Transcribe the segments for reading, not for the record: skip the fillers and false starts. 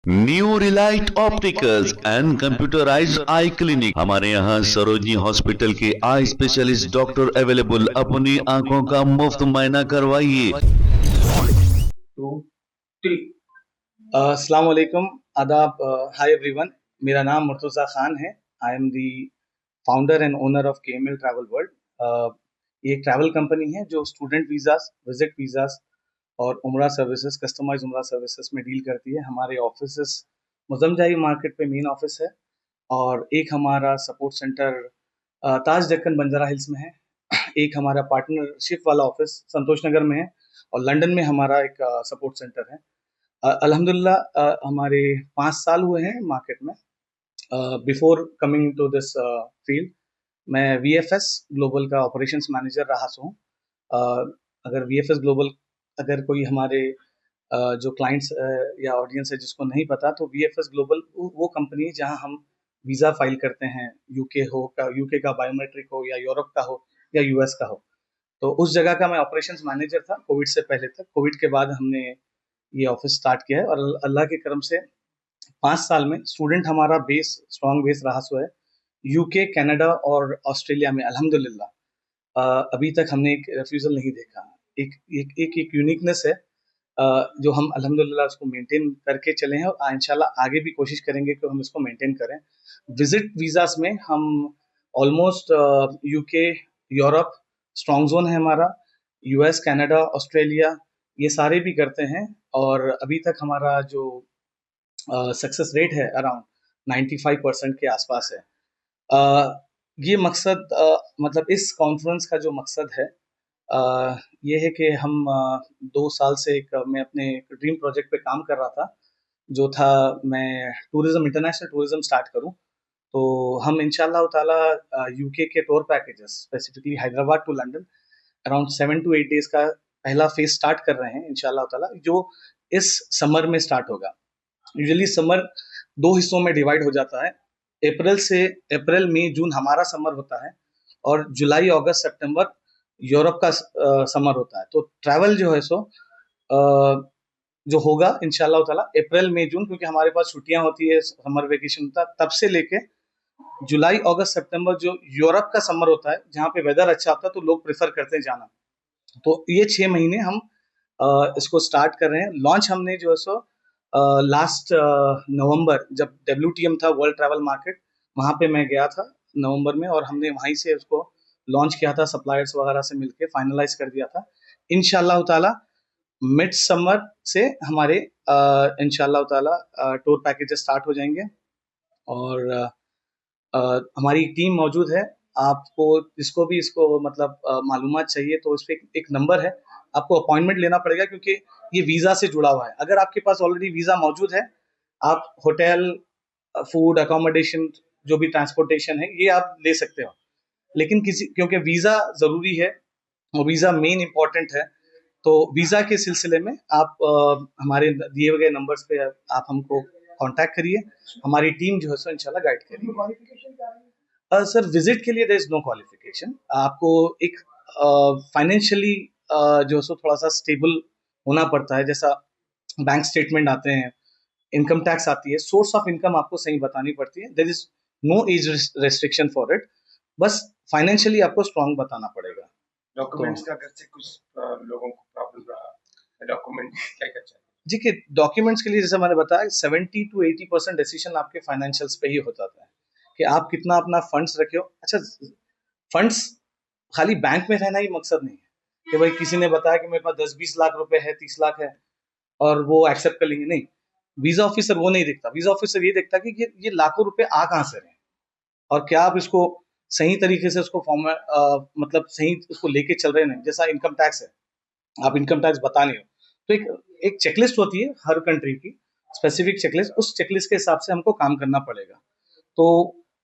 New Relight opticals and computerised I clinic. हमारे यहाँ Sarojini hospital के आई स्पेशलिस्ट डॉक्टर अवेलेबल। अपनी आंखों का मुफ्त मुआयना करवाइए। Two three. अस्सलाम वालेकुम, आदाब। हाय एवरीवन, मेरा नाम मुर्तज़ा खान है। I am the founder and owner of KML travel world. ये एक ट्रैवल कंपनी है जो स्टूडेंट वीज़ास, विजिट वीज़ास और उम्रा सर्विसेज, कस्टमाइज उम्रा सर्विसेज में डील करती है। हमारे ऑफिसेस मुज़म्मजाई मार्केट पे मेन ऑफिस है और एक हमारा सपोर्ट सेंटर ताज डेक्कन बंजारा हिल्स में है। एक हमारा पार्टनरशिप वाला ऑफिस संतोष नगर में है और लंदन में हमारा एक सपोर्ट सेंटर है। अल्हम्दुलिल्लाह हमारे 5 साल हुए हैं मार्केट में। Before coming to this field मैं VFS ग्लोबल का ऑपरेशंस मैनेजर रहा हूँ। अगर VFS ग्लोबल, अगर कोई हमारे जो क्लाइंट्स या ऑडियंस है जिसको नहीं पता, तो VFS ग्लोबल वो कंपनी है जहां हम वीज़ा फाइल करते हैं। यूके का बायोमेट्रिक हो या यूरोप का हो या US का हो। तो उस जगह का मैं ऑपरेशंस मैनेजर था कोविड से पहले तक। कोविड के बाद हमने ये ऑफिस स्टार्ट किया है और अल्लाह के करम से 5 साल में स्टूडेंट हमारा बेस, स्ट्रॉन्ग बेस रहा सो है यूके, कनाडा और ऑस्ट्रेलिया में। अल्हम्दुलिल्लाह अभी तक हमने एक रेफ्यूजल नहीं देखा। एक यूनिकनेस है जो हम अल्हम्दुलिल्लाह उसको मेंटेन करके चले हैं और इंशाल्लाह आगे भी कोशिश करेंगे कि हम इसको मेंटेन करें। विजिट वीज़ास में हम almost UK, Europe strong zone है हमारा, US, कनाडा, ऑस्ट्रेलिया ये सारे भी करते हैं और अभी तक हमारा जो सक्सेस रेट है अराउंड 95% के आसपास है। ये मकसद मतलब इस कॉन्फ्रेंस का जो मकसद है ये है कि हम 2 साल से मैं अपने ड्रीम प्रोजेक्ट पे काम कर रहा था, जो था मैं टूरिज्म, इंटरनेशनल टूरिज्म स्टार्ट करूं। तो हम इंशाल्लाह ताला यूके के tour packages, specifically Hyderabad to London, around 7 to 8 days का पहला फेज स्टार्ट कर रहे हैं इंशाल्लाह ताला, जो इस समर में स्टार्ट होगा। यूजुअली समर 2 हिस्सों में डिवाइड हो जाता है। अप्रैल, मई, जून हमारा समर होता है और जुलाई, अगस्त, सितंबर यूरोप का समर होता है। तो ट्रैवल जो है सो जो होगा इंशाल्लाह ताला अप्रैल, मई, जून, क्योंकि हमारे पास छुट्टियां होती है, समर वेकेशन होता है, तब से लेके जुलाई, अगस्त, सितंबर जो यूरोप का समर होता है, जहाँ पे वेदर अच्छा होता है तो लोग प्रेफर करते हैं जाना। तो ये 6 महीने हम इसको स्टार्ट कर रहे हैं। लॉन्च हमने जो है सो लास्ट नवंबर, जब WTM था, वर्ल्ड ट्रैवल मार्केट, वहाँ पे मैं गया था नवंबर में और हमने वहीं से उसको लॉन्च किया था, सप्लायर्स वगैरह से मिलके फाइनलाइज कर दिया था। इंशाल्लाह ताला मिड समर से हमारे इंशाल्लाह ताला टूर पैकेजेस स्टार्ट हो जाएंगे और हमारी टीम मौजूद है। आपको जिसको भी इसको मतलब मालूमात चाहिए तो इस पे एक नंबर है, आपको अपॉइंटमेंट लेना पड़ेगा क्योंकि ये वीज़ा से जुड़ा हुआ है। अगर आपके पास ऑलरेडी वीज़ा मौजूद है, आप होटल, फूड, अकोमोडेशन, जो भी ट्रांसपोर्टेशन है, ये आप ले सकते हो। लेकिन क्योंकि वीज़ा ज़रूरी है और वीज़ा मेन इम्पोर्टेंट है, तो वीज़ा के सिलसिले में आप हमारे दिए गए नंबर्स पे आप हमको कांटेक्ट करिए। हमारी टीम जो है सो इंशाल्लाह गाइड करेगी। सर, विजिट के लिए देयर इज नो क्वालिफिकेशन। आपको एक फाइनेंशियली जो है सो थोड़ा सा स्टेबल होना पड़ता है। जैसा बैंक स्टेटमेंट आते हैं, इनकम टैक्स आती है, सोर्स ऑफ इनकम आपको सही बतानी पड़ती है। There is no age restriction for it. बस फाइनेंशियली आपको स्ट्रांग बताना पड़ेगा। डॉक्यूमेंट्स का अगर से कुछ लोगों को प्रॉब्लम रहा, डॉक्यूमेंट क्या क्या चाहिए? जी, कि डॉक्यूमेंट्स के लिए जैसे मैंने बताया 70 to 80% डिसीजन आपके फाइनेंशियल्स पे ही हो जाता है कि आप कितना अपना फंड्स रखे हो। अच्छा, फंड्स खाली बैंक में रहना ही मकसद नहीं है कि भाई किसी ने बताया कि मेरे पास 10-20 लाख रुपए है, 30 लाख है और वो एक्सेप्ट कर लेंगे। नहीं, वीजा ऑफिसर वो नहीं देखता। वीजा ऑफिसर ये देखता कि ये लाखों रुपए आ कहाँ से रहे हैं और क्या आप इसको सही तरीके से उसको फॉर्म मतलब सही उसको लेके चल रहे हैं। जैसा इनकम टैक्स है, आप इनकम टैक्स बता नहीं हो, तो एक चेकलिस्ट होती है हर कंट्री की, स्पेसिफिक चेकलिस्ट। उस चेकलिस्ट के हिसाब से हमको काम करना पड़ेगा। तो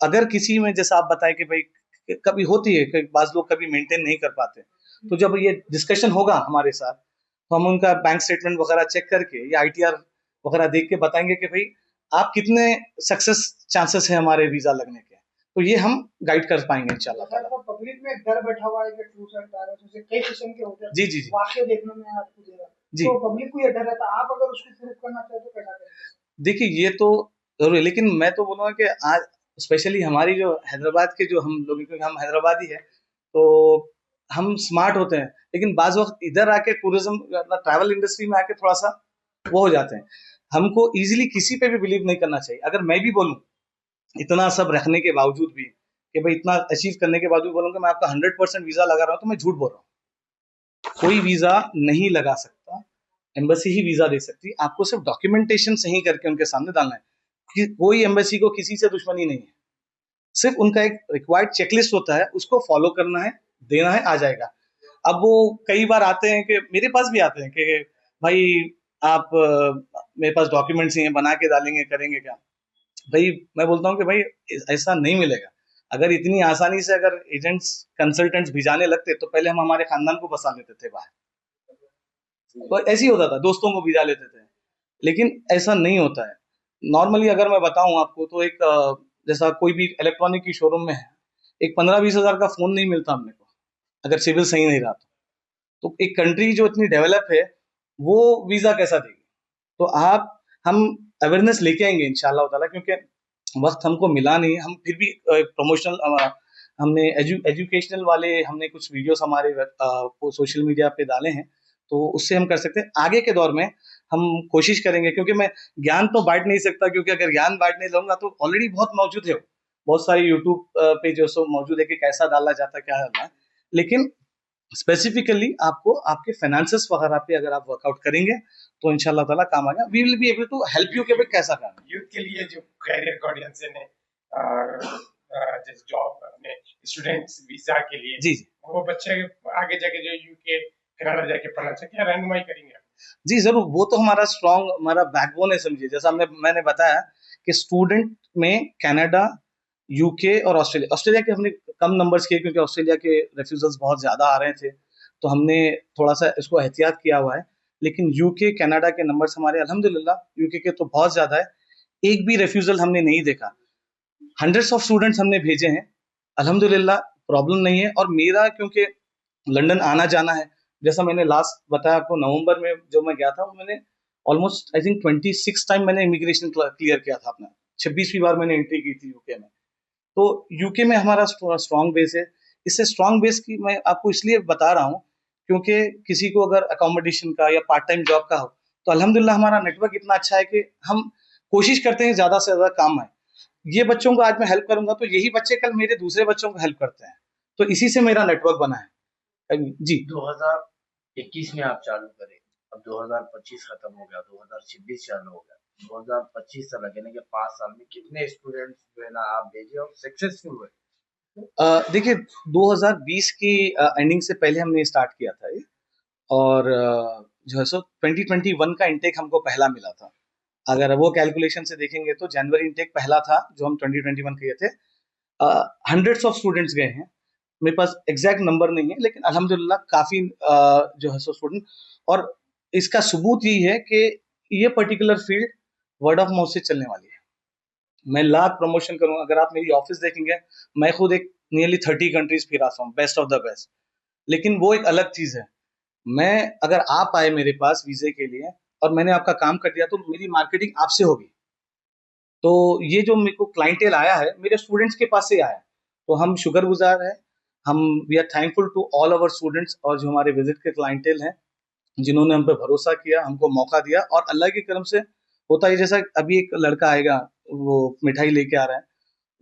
अगर किसी में, जैसा आप बताएं कि भाई कभी होती है कि बाज लोग कभी मेंटेन नहीं कर पाते, तो जब ये डिस्कशन होगा हमारे साथ तो हम उनका बैंक स्टेटमेंट वगैरह चेक करके या ITR वगैरह देख के बताएंगे कि भाई आप कितने सक्सेस चांसेस है हमारे वीजा लगने के। तो ये हम गाइड कर पाएंगे इंशाल्लाह ताला। पब्लिक में डर बैठा हुआ है कि टूर्स एंड ट्रैवल्स जैसे कई किस्म के होते हैं, जी जी जी वाकई देखने में आपको देगा, जी तो पब्लिक को ये डर रहता है। आप अगर उसको प्रूव करना चाहे तो कैसा करेंगे? देखिए ये तो जरूर है, लेकिन मैं तो बोलूँगा कि आज स्पेशली हमारी जो हैदराबाद के जो हम लोग, क्योंकि हम हैदराबादी है, तो हम स्मार्ट होते हैं, लेकिन बाज वक्त इधर आके टूरिज्म ट्रैवल इंडस्ट्री में आके थोड़ा सा वो हो जाते हैं। हमको इजीली किसी पे भी बिलीव नहीं करना चाहिए। अगर मैं भी बोलूँ इतना सब रखने के बावजूद भी, कि भाई इतना अचीव करने के बावजूद बोलूँ कि मैं आपका 100% वीजा लगा रहा हूँ, तो मैं झूठ बोल रहा हूँ। कोई वीजा नहीं लगा सकता, एम्बेसी ही वीजा दे सकती है। आपको सिर्फ डॉक्यूमेंटेशन सही करके उनके सामने डालना है कि कोई एम्बेसी को किसी से दुश्मनी नहीं है। सिर्फ उनका एक रिक्वायर्ड चेकलिस्ट होता है, उसको फॉलो करना है, देना है, आ जाएगा। अब वो कई बार आते हैं कि मेरे पास भी आते हैं कि भाई आप मेरे पास डॉक्यूमेंट्स ही हैं, बना के डालेंगे, करेंगे क्या? भाई मैं बोलता हूँ कि भाई ऐसा नहीं मिलेगा। अगर इतनी आसानी से अगर एजेंट्स कंसल्टेंट्स भिजाने लगते तो पहले हम हमारे खानदान को बसा लेते थे बाहर। तो ऐसे ही होता था, दोस्तों को भिजा लेते थे, लेकिन ऐसा नहीं होता है। नॉर्मली अगर मैं बताऊं आपको तो एक जैसा कोई भी इलेक्ट्रॉनिक की शोरूम में है, एक 15-20 हजार का फोन नहीं मिलता अपने को, अगर सिविल सही नहीं रहा तो एक कंट्री जो इतनी डेवलप है वो वीजा कैसा देगी? तो आप हम अवेयरनेस लेके आएंगे इंशाल्लाह ताला, क्योंकि वक्त हमको मिला नहीं है। हम फिर भी प्रमोशनल हमने एजुकेशनल वाले हमने कुछ वीडियोस हमारे सोशल मीडिया पे डाले हैं, तो उससे हम कर सकते हैं। आगे के दौर में हम कोशिश करेंगे, क्योंकि मैं ज्ञान तो बांट नहीं सकता, क्योंकि अगर ज्ञान बांटने जाऊंगा तो ऑलरेडी बहुत मौजूद है, बहुत सारे यूट्यूब पे जो सो मौजूद है कि कैसा डाला जाता है, क्या डालना है। लेकिन स्पेसिफिकली आपको आपके फाइनेंसेस वगैरह पे अगर आप वर्कआउट करेंगे तो इंशाल्लाह ताला काम आएगा। We will be able to help you कि भाई कैसा काम है। यूथ के लिए जो कैरियर गाइडेंस है जैसे जॉब अपने स्टूडेंट्स वीजा के लिए, जी जी वो बच्चे आगे जाके जो यूके कनाडा जाके पढ़ना चाहते हैं, रहनुमाई करेंगे आप? जी जरूर, वो तो हमारा स्ट्रॉन्ग हमारा बैकबोन है, समझिए। जैसा मैंने बताया कि स्टूडेंट में कनाडा, यूके और ऑस्ट्रेलिया, ऑस्ट्रेलिया के हमने कम नंबर्स किए क्योंकि ऑस्ट्रेलिया के रेफ्यूजल्स बहुत ज्यादा आ रहे थे, तो हमने थोड़ा सा इसको एहतियात किया हुआ है। लेकिन यूके कनाडा के नंबर्स हमारे अल्हम्दुलिल्लाह, यूके के तो बहुत ज्यादा है, एक भी रेफ्यूजल हमने नहीं देखा। हंड्रेड्स ऑफ स्टूडेंट्स हमने भेजे हैं, अल्हम्दुलिल्लाह प्रॉब्लम नहीं है। और मेरा क्योंकि लंदन आना जाना है, जैसा मैंने लास्ट बताया आपको, नवंबर में जो मैं गया था, वो मैंने ऑलमोस्ट आई थिंक 26 टाइम मैंने इमिग्रेशन क्लियर किया था अपना, 26वीं बार मैंने एंट्री की थी यूके में। तो यूके में हमारा स्ट्रॉन्ग बेस है। इससे स्ट्रॉन्ग बेस की मैं आपको इसलिए बता रहा हूँ क्योंकि किसी को अगर अकोमोडेशन का या पार्ट टाइम जॉब का हो, तो अल्हम्दुलिल्लाह हमारा नेटवर्क इतना अच्छा है कि हम कोशिश करते हैं ज्यादा से ज्यादा काम आए। ये बच्चों को आज मैं हेल्प करूंगा तो यही बच्चे कल मेरे दूसरे बच्चों को हेल्प करते हैं, तो इसी से मेरा नेटवर्क बना है जी। 2021 में आप चालू करें, अब 2025 खत्म हो गया, 2026 चालू हो गया, 2025 तक यानी कि 5 साल में कितने स्टूडेंट्स जो है ना आप भेजे और सक्सेसफुल हुए? देखिए 2020 की एंडिंग से पहले हमने स्टार्ट किया था ये, और जो है सो 2021 का इंटेक हमको पहला मिला था। अगर वो कैलकुलेशन से देखेंगे तो जनवरी इंटेक पहला था जो हम 2021 किए थे। हंड्रेड्स ऑफ स्टूडेंट्स गए हैं, मेरे पास एग्जैक्ट नंबर नहीं है, लेकिन अल्हम्दुलिल्लाह काफी जो है सो स्टूडेंट। और इसका सबूत यही है कि ये particular field word of mouth से चलने वाली है। मैं लाख प्रमोशन करूंगा, अगर आप मेरी ऑफिस देखेंगे, मैं खुद एक नियरली 30 कंट्रीज फिर आता हूँ, बेस्ट ऑफ द बेस्ट। लेकिन वो एक अलग चीज है। मैं अगर आप आए मेरे पास वीजे के लिए और मैंने आपका काम कर दिया, तो मेरी मार्केटिंग आपसे होगी। तो ये जो मेरे को क्लाइंटेल आया है, मेरे स्टूडेंट्स के पास से आया है, तो हम शुक्रगुजार हैं। हम we are thankful to all our students और जो हमारे विजिट के क्लाइंटेल हैं, जिन्होंने हम पे भरोसा किया, हमको मौका दिया। और अल्लाह की करम से होता है, जैसा अभी एक लड़का आएगा, वो मिठाई लेके आ रहा है,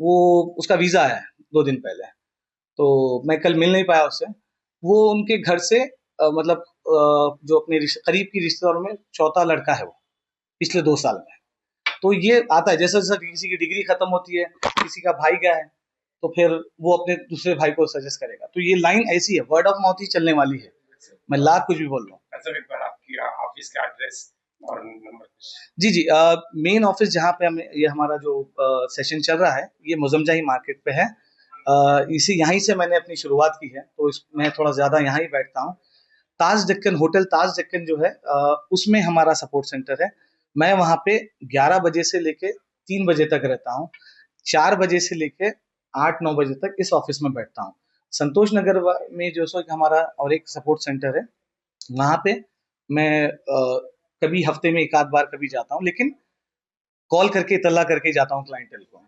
वो उसका वीजा आया है 2 दिन पहले, तो मैं कल मिल नहीं पाया उससे। वो उनके घर से मतलब जो अपने करीब की रिश्तेदारों में चौथा लड़का है वो, पिछले 2 साल में। तो ये आता है, जैसा जैसा किसी की डिग्री खत्म होती है, किसी का भाई गया है, तो फिर वो अपने दूसरे भाई को सजेस्ट करेगा। तो ये लाइन ऐसी है, वर्ड ऑफ माउथ ही चलने वाली है। मैं लाख कुछ भी बोल रहा हूँ। मतलब एक बार आपकी ऑफिस का एड्रेस और नंबर? जी जी, मेन ऑफिस जहाँ पे हमें ये हमारा जो सेशन चल रहा है, ये मुजम्जाही मार्केट पे है। इसी यहीं से मैंने अपनी शुरुआत की है, तो मैं थोड़ा ज्यादा यहाँ ही बैठता हूँ। ताज डेक्कन होटल, ताज डेक्कन जो है उसमें हमारा सपोर्ट सेंटर है। मैं वहाँ पे 11 बजे से लेके 3 बजे तक रहता हूँ। 4 बजे से लेके 8-9 बजे तक इस ऑफिस में बैठता हूँ। संतोष नगर में जो सो हमारा और एक सपोर्ट सेंटर है, वहाँ पे मैं कभी हफ्ते में एक आध बार कभी जाता हूँ। लेकिन कॉल करके इतला करके जाता हूँ क्लाइंटल को।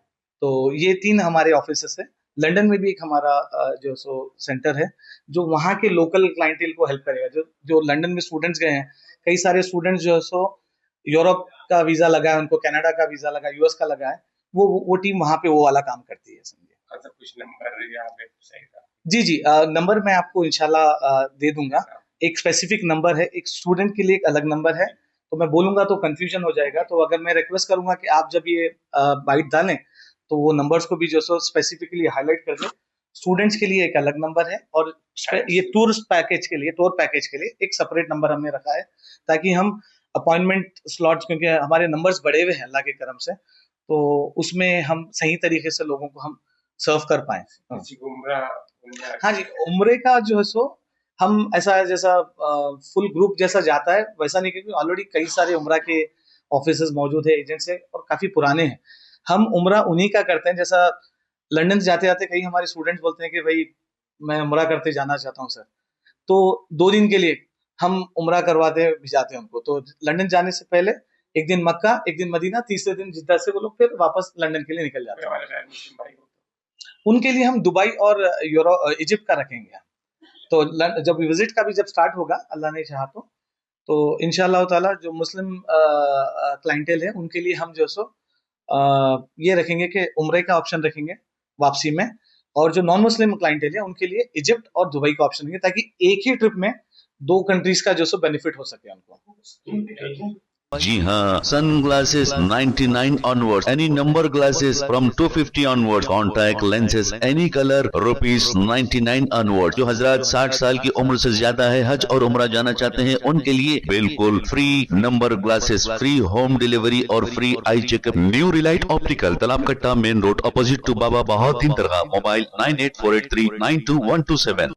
तो ये 3 हमारे ऑफिसेस है। लंदन में भी एक हमारा जो सो सेंटर है जो वहाँ के लोकल क्लाइंटल को हेल्प करेगा। जो जो लंदन में स्टूडेंट्स गए हैं, कई सारे स्टूडेंट्स जो है सो यूरोप का वीजा लगा है, उनको कनाडा का वीजा लगा, यूएस का लगा है, वो टीम वहाँ पे वो वाला काम करती है, समझे। अच्छा, कुछ नंबर या वेबसाइट का? जी जी, नंबर मैं आपको इंशाल्लाह दे दूंगा। एक स्पेसिफिक नंबर है, एक स्टूडेंट के लिए एक अलग नंबर है, तो मैं बोलूंगा तो कंफ्यूजन हो जाएगा। तो अगर मैं रिक्वेस्ट करूंगा कि आप जब ये बाइट डालें तो वो नंबर्स को भी जो सो स्पेसिफिकली हाईलाइट कर दें। स्टूडेंट्स के लिए एक अलग नंबर है और ये टूरिस्ट पैकेज के लिए, टूर पैकेज के लिए एक सेपरेट नंबर हमने रखा है, ताकि हम अपॉइंटमेंट स्लॉट्स, क्योंकि हमारे नंबर्स बढ़े हुए हैं अल्लाह के करम से, तो उसमें हम सही तरीके से लोगों को हम सर्व कर पाए। किसी को उम्रा हाँ जी, उम्रे का जो है सो हम ऐसा जैसा फुल ग्रुप जैसा जाता है वैसा नहीं, क्योंकि ऑलरेडी कई सारे उम्रा के ऑफिसेज मौजूद है, एजेंट्स है और काफी पुराने हैं। हम उम्रा उन्हीं का करते हैं। जैसा लंदन जाते जाते कई हमारे स्टूडेंट्स बोलते हैं कि भाई मैं उम्रा करते जाना चाहता हूँ सर, तो 2 दिन के लिए हम उम्रा करवाते भिजाते हैं उनको। तो लंदन जाने से पहले एक दिन मक्का, एक दिन मदीना, तीसरे दिन जिद्दा से वो लोग फिर वापस लंदन के लिए निकल जाते हैं। हमारे गैर मुस्लिम भाई को उनके लिए हम दुबई और इजिप्ट का रखेंगे। तो जब विजिट का भी जब स्टार्ट होगा अल्लाह ने चाहा तो इंशाअल्लाह ताला जो मुस्लिम क्लाइंटेल है उनके लिए हम जो सो ये रखेंगे कि उम्रे का ऑप्शन रखेंगे वापसी में, और जो नॉन मुस्लिम क्लाइंटेल है उनके लिए इजिप्ट और दुबई का ऑप्शन रखेंगे, ताकि एक ही ट्रिप में 2 कंट्रीज का जो सो बेनिफिट हो सके उनको। जी हाँ, sunglasses 99 onwards, any number glasses from 250 onwards, contact lenses any color rupees 99 onwards। जो हजरात 60 साल की उम्र से ज्यादा है, हज और उम्रा जाना चाहते हैं, उनके लिए बिल्कुल free number glasses, free home delivery और free eye checkup. New Relight Optical, Talab Katta, main road, opposite to Baba Bahauddin दरगाह। मोबाइल 9848392127।